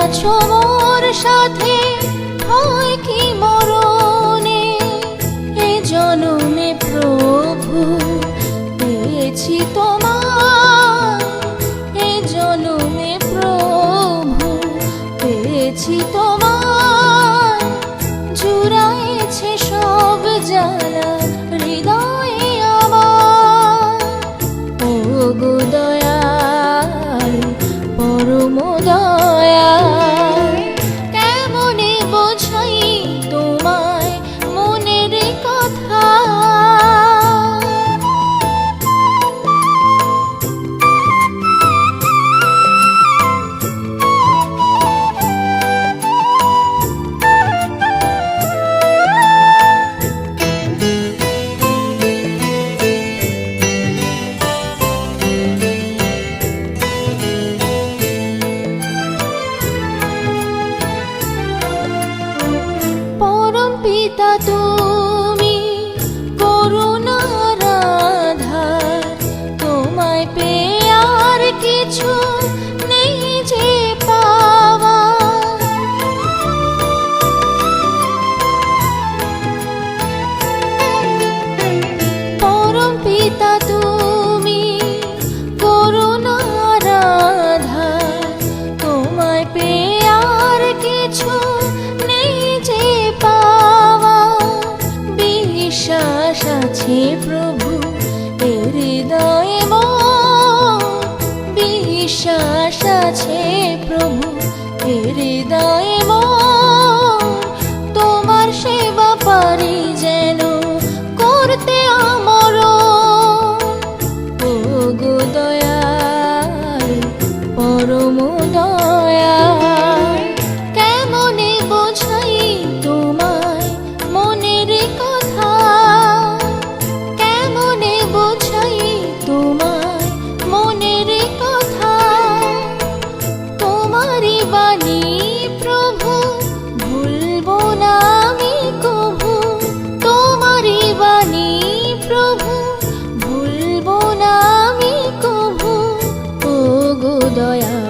আছো মোর সাথে, হয় কি মরণে। এ জনমে প্রভু পেয়েছি তোমায়, এ জনমে প্রভু পেয়েছি তোমায়। জুড়াইছে সব জ্বালা হৃদয়ে আমার, ও গো দয়াল পরম দয়াল। কেমনে বোঝাই তোমায় মনের কথা, পরম পিতা তুমি করুণার আধার। তোমায় পেয়ে আর কিছু নেই যে পাওয়া, পরম পিতা তুমি করুণার আধার। তোমায় পেয়ে আর কিছু নেই যে পাওয়া। বিশ্বাস আছে প্রভু এ হৃদয়ে মোর, বিশ্বাস আছে প্রভু এ হৃদয়ে মোর। তোমার সেবা পারি যেন করতে আমর, ও গো দয়াল পরম দয়াল। কেমনে বোঝাই তোমায় মনের কথা, কেমনে বোঝাই তোমায় মনের কথা। তোমারই বাণী প্রভু ভুলবো না আমি কভু, তোমারই বাণী প্রভু ভুলবো না আমি কভু, ও গো দয়াল